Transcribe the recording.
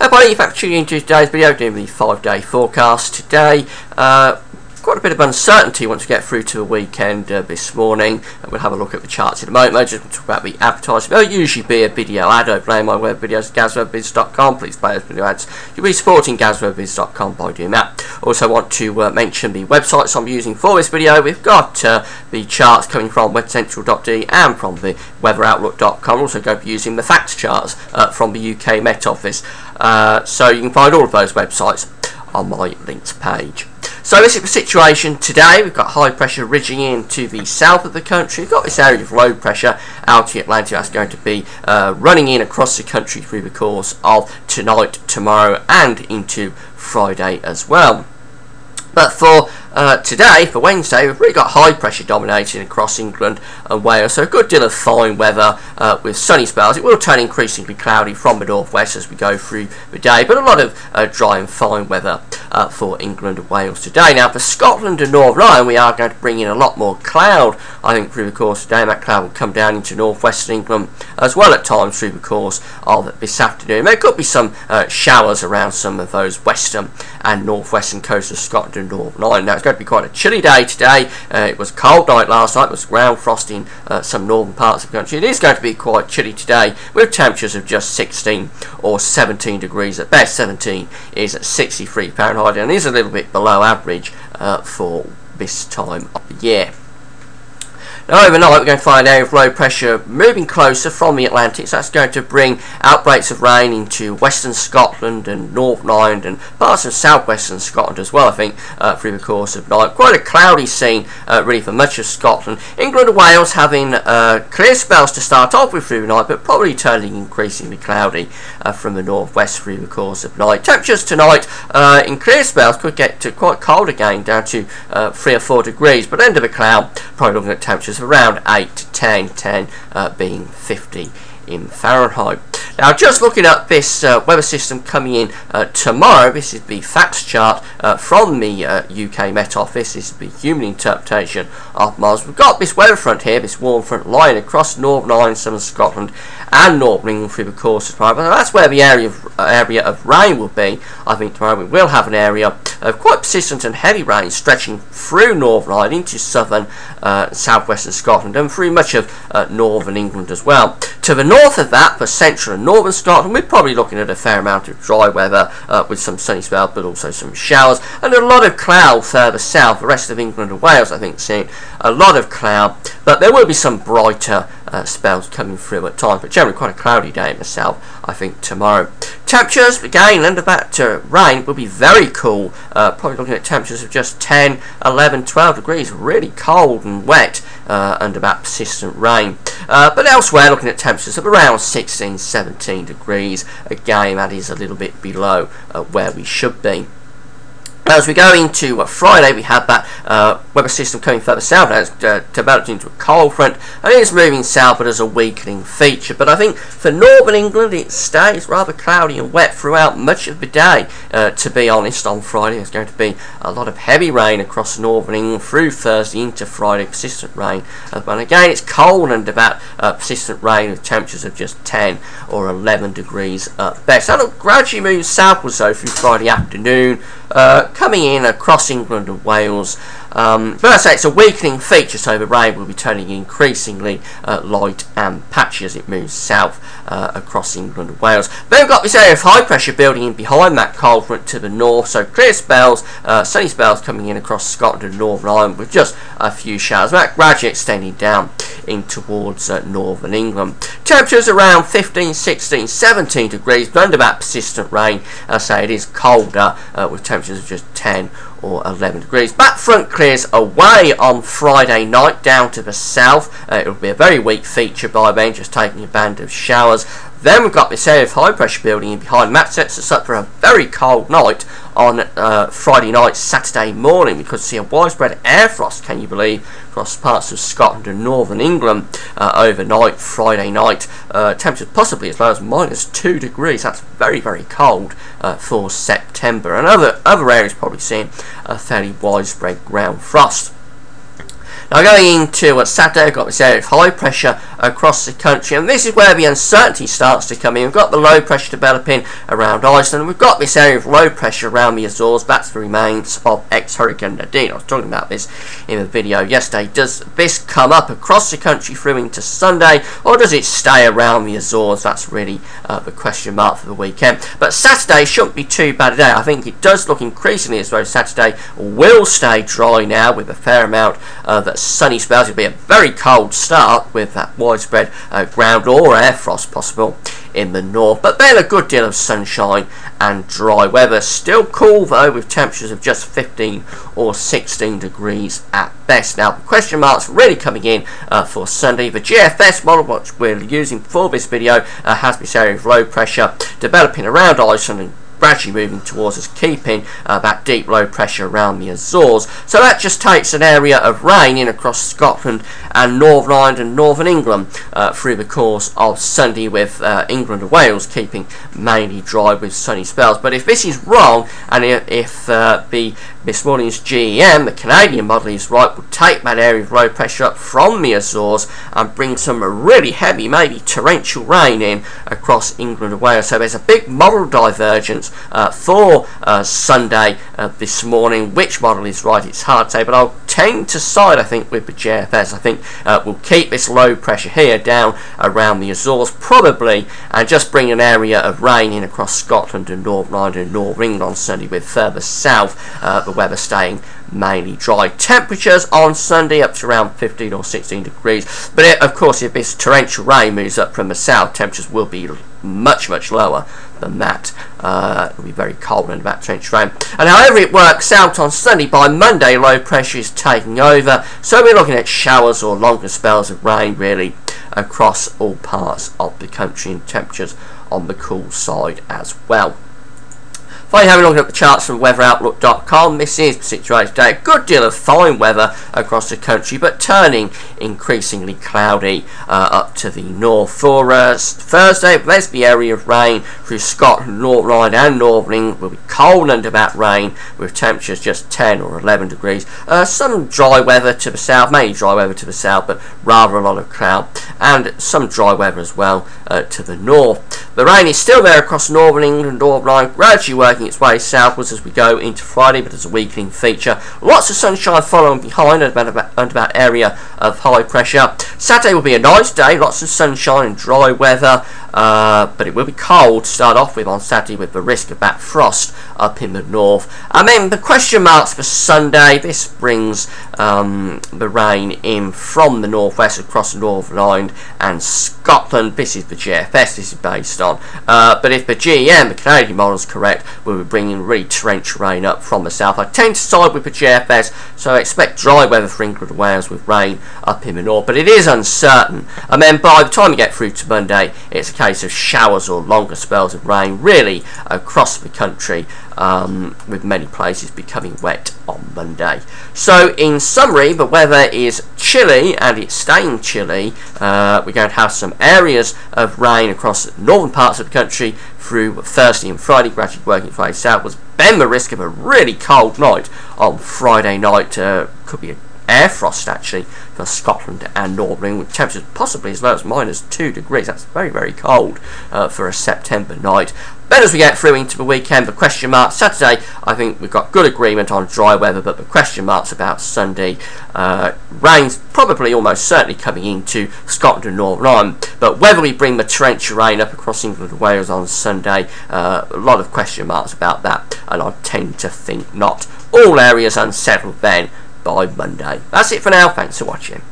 Everybody, in fact, tuning into today's video, doing the 5-day forecast today. Quite a bit of uncertainty once we get through to the weekend this morning. We'll have a look at the charts in a moment. I just want to talk about the advertising. There'll usually be a video ad over my web videos at gazwebbiz.com. Please play those video ads. You'll be supporting gazwebbiz.com by doing that. Also want to mention the websites I'm using for this video. We've got the charts coming from webcentral.de and from the weatheroutlook.com. Also going to be using the facts charts from the UK Met Office. So you can find all of those websites on my links page. So this is the situation today. We've got high pressure ridging in to the south of the country. We've got this area of low pressure out to the Atlantic that's going to be running in across the country through the course of tonight, tomorrow and into Friday as well. But for today, for Wednesday, we've really got high pressure dominating across England and Wales, so a good deal of fine weather with sunny spells. It will turn increasingly cloudy from the northwest as we go through the day, but a lot of dry and fine weather for England and Wales today. Now for Scotland and Northern Ireland, we are going to bring in a lot more cloud, I think, through the course of the day, and that cloud will come down into northwestern England as well at times through the course of this afternoon. There could be some showers around some of those western and northwestern coasts of Scotland and Northern Ireland. Now it's going to be quite a chilly day today. It was a cold night last night. It was ground frost in some northern parts of the country. It is going to be quite chilly today with temperatures of just 16 or 17 degrees at best. 17 is at 63 Fahrenheit and is a little bit below average for this time of the year. Now overnight we're going to find an area of low pressure moving closer from the Atlantic, so that's going to bring outbreaks of rain into western Scotland and Northern Ireland and parts of southwestern Scotland as well, I think, through the course of night. Quite a cloudy scene really for much of Scotland. England and Wales having clear spells to start off with through the night, but probably turning increasingly cloudy from the northwest through the course of night. Temperatures tonight in clear spells could get to quite cold again, down to 3 or 4 degrees, but under the cloud probably looking at temperatures around 8 to 10 being 50 in Fahrenheit. Now just looking at this weather system coming in tomorrow, this is the facts chart from the UK Met Office. This is the human interpretation of Mars. We've got this weather front here, this warm front lying across Northern Ireland, southern Scotland and Northern England through the course of tomorrow. But that's where the area of rain will be. I think tomorrow we will have an area of quite persistent and heavy rain stretching through Northern Ireland into southern southwestern Scotland and through much of northern England as well. To the north of that, for central and northern Scotland, we're probably looking at a fair amount of dry weather with some sunny spells, but also some showers and a lot of cloud further south. The rest of England and Wales, I think, seeing a lot of cloud, but there will be some brighter spells coming through at times, but generally quite a cloudy day in the south, I think, tomorrow. Temperatures, again, under that rain will be very cool, probably looking at temperatures of just 10, 11, 12 degrees, really cold and wet under that persistent rain. But elsewhere, looking at temperatures of around 16, 17 degrees, again, that is a little bit below where we should be. As we go into Friday, we have that weather system coming further south. Now it's developed into a cold front and it is moving south, but as a weakening feature. But I think for northern England it stays rather cloudy and wet throughout much of the day. To be honest, on Friday there's going to be a lot of heavy rain across northern England through Thursday into Friday, persistent rain. But again, it's cold under that persistent rain with temperatures of just 10 or 11 degrees at best. That'll gradually move southwards though through Friday afternoon, coming in across England and Wales. But as I say, it's a weakening feature, so the rain will be turning increasingly light and patchy as it moves south across England and Wales. Then we've got this area of high pressure building in behind that cold front to the north, so clear spells, sunny spells coming in across Scotland and Northern Ireland with just a few showers. That gradually extending down in towards northern England. Temperatures around 15, 16, 17 degrees, but under that persistent rain, as I say, it is colder with temperatures of just 10 or 11 degrees. Back front clears away on Friday night down to the south. It will be a very weak feature by then, just taking a band of showers. Then we've got this area of high pressure building in behind. That sets us up for a very cold night on Friday night, Saturday morning. We could see a widespread air frost, can you believe, across parts of Scotland and northern England overnight, Friday night. Temperatures possibly as low as -2 degrees. That's very, very cold for September. And other areas probably seeing a fairly widespread ground frost. Now going into Saturday, we've got this area of high pressure across the country, and this is where the uncertainty starts to come in. We've got the low pressure developing around Iceland, and we've got this area of low pressure around the Azores. That's the remains of ex-Hurricane Nadine. I was talking about this in the video yesterday. Does this come up across the country through into Sunday, or does it stay around the Azores? That's really the question mark for the weekend. But Saturday shouldn't be too bad a day. I think it does look increasingly as though Saturday will stay dry now, with a fair amount of sunny spells. It'll be a very cold start with that widespread ground or air frost possible in the north, but then a good deal of sunshine and dry weather. Still cool though, with temperatures of just 15 or 16 degrees at best. Now the question marks really coming in for Sunday. The GFS model, which we're using for this video, has this area of low pressure developing around Iceland and gradually moving towards us, keeping that deep low pressure around the Azores. So that just takes an area of rain in across Scotland and Northern Ireland and Northern England through the course of Sunday, with England and Wales keeping mainly dry with sunny spells. But if this is wrong, and if this morning's GEM, the Canadian model, is right, will take that area of low pressure up from the Azores and bring some really heavy, maybe torrential rain in across England and Wales. So there's a big model divergence for Sunday this morning. Which model is right, it's hard to say, but I'll tend to side, I think, with the GFS. I think we'll keep this low pressure here down around the Azores probably, and just bring an area of rain in across Scotland and Northern Ireland and Northern England on Sunday, with further south the weather staying mainly dry. Temperatures on Sunday up to around 15 or 16 degrees, but of course if this torrential rain moves up from the south, temperatures will be much lower than that. It'll be very cold under that torrential rain. And however it works out on Sunday, by Monday low pressure is taking over, so we're looking at showers or longer spells of rain really across all parts of the country, and temperatures on the cool side as well. Finally, having a look at the charts from weatheroutlook.com, this is the situation today. A good deal of fine weather across the country, but turning increasingly cloudy up to the north. For Thursday, there's the area of rain through Scotland, Northern Ireland and Northern England. Will be cold under that rain, with temperatures just 10 or 11 degrees. Some dry weather to the south, mainly dry weather to the south, but rather a lot of cloud, and some dry weather as well to the north. The rain is still there across Northern England and Northern Ireland, gradually working its way southwards as we go into Friday, but as a weakening feature. Lots of sunshine following behind under that area of high pressure. Saturday will be a nice day, lots of sunshine and dry weather, but it will be cold to start off with on Saturday, with the risk of that frost up in the north. And then the question marks for Sunday, this brings the rain in from the northwest across Northern Ireland and Scotland. This is the GFS this is based on, but if the GEM, the Canadian model, is correct, we'll be bringing really torrential rain up from the south. I tend to side with the GFS, so I expect dry weather for England and Wales with rain up in the north, but it is uncertain. And then by the time we get through to Monday, it's a case of showers or longer spells of rain really across the country, with many places becoming wet on Monday. So in summary, the weather is chilly, and it's staying chilly. We're going to have some areas of rain across northern parts of the country through Thursday and Friday, gradually working its way southwards. Then the risk of a really cold night on Friday night, could be an air frost actually for Scotland and Northern England, with temperatures possibly as low as -2 degrees. That's very cold for a September night. Then as we get through into the weekend, the question marks. Saturday, I think we've got good agreement on dry weather, but the question marks about Sunday. Rain's probably almost certainly coming into Scotland and Northern Ireland, but whether we bring the torrential rain up across England and Wales on Sunday, a lot of question marks about that, and I tend to think not. All areas unsettled then by Monday. That's it for now. Thanks for watching.